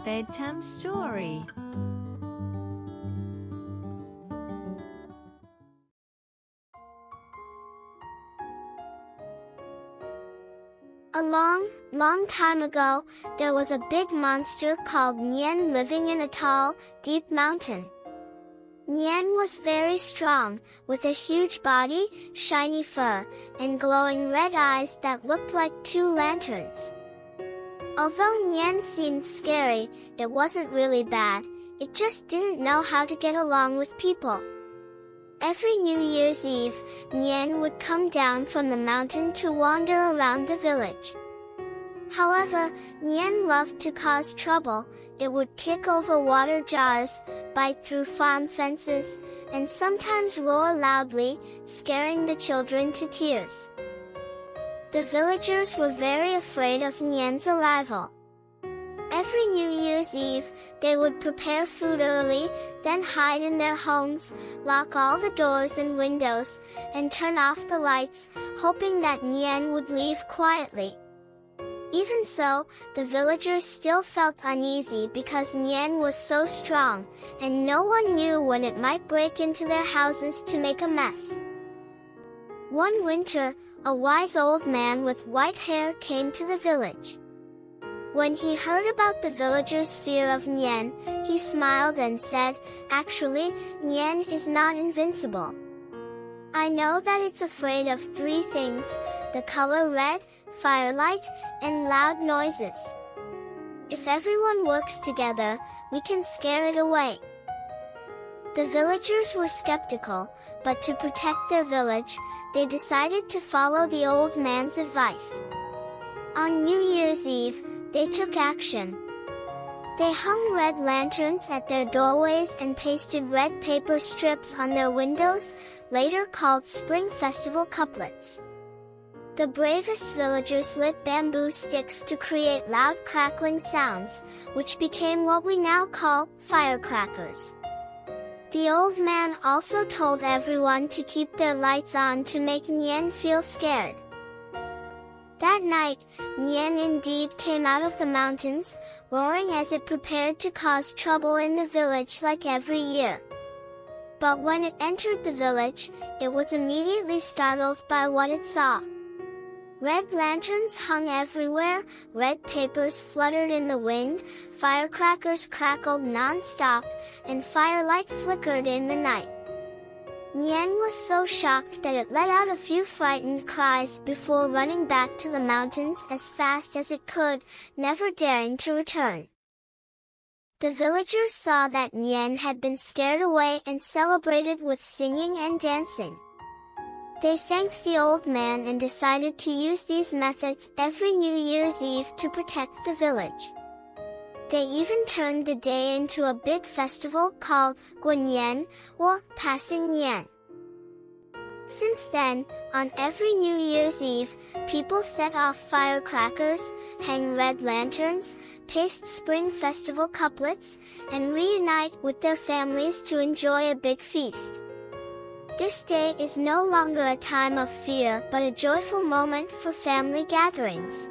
bedtime story. A long, long time ago, there was a big monster called Nian living in a tall, deep mountain. Nian was very strong, with a huge body, shiny fur, and glowing red eyes that looked like two lanterns. Although Nian seemed scary, it wasn't really bad, it just didn't know how to get along with people. Every New Year's Eve, Nian would come down from the mountain to wander around the village. However, Nian loved to cause trouble. It would kick over water jars, bite through farm fences, and sometimes roar loudly, scaring the children to tears. The villagers were very afraid of Nian's arrival. Every New Year's Eve, they would prepare food early, then hide in their homes, lock all the doors and windows, and turn off the lights, hoping that Nian would leave quietly. Even so, the villagers still felt uneasy because Nian was so strong, and no one knew when it might break into their houses to make a mess. One winter, a wise old man with white hair came to the village. When he heard about the villagers' fear of Nian, he smiled and said, "Actually, Nian is not invincible. I know that it's afraid of three things: the color red, firelight, and loud noises. If everyone works together, we can scare it away." The villagers were skeptical, but to protect their village, they decided to follow the old man's advice. On New Year's Eve, they took action. They hung red lanterns at their doorways and pasted red paper strips on their windows, later called Spring Festival couplets. The bravest villagers lit bamboo sticks to create loud crackling sounds, which became what we now call firecrackers. The old man also told everyone to keep their lights on to make Nian feel scared. That night, Nian indeed came out of the mountains, roaring as it prepared to cause trouble in the village like every year. But when it entered the village, it was immediately startled by what it saw. Red lanterns hung everywhere, red papers fluttered in the wind, firecrackers crackled non-stop, and firelight flickered in the night. Nian was so shocked that it let out a few frightened cries before running back to the mountains as fast as it could, never daring to return. The villagers saw that Nian had been scared away and celebrated with singing and dancing. They thanked the old man and decided to use these methods every New Year's Eve to protect the village. They even turned the day into a big festival called Nian, or Passing Nian. Since then, on every New Year's Eve, people set off firecrackers, hang red lanterns, paste Spring Festival couplets, and reunite with their families to enjoy a big feast. This day is no longer a time of fear but a joyful moment for family gatherings.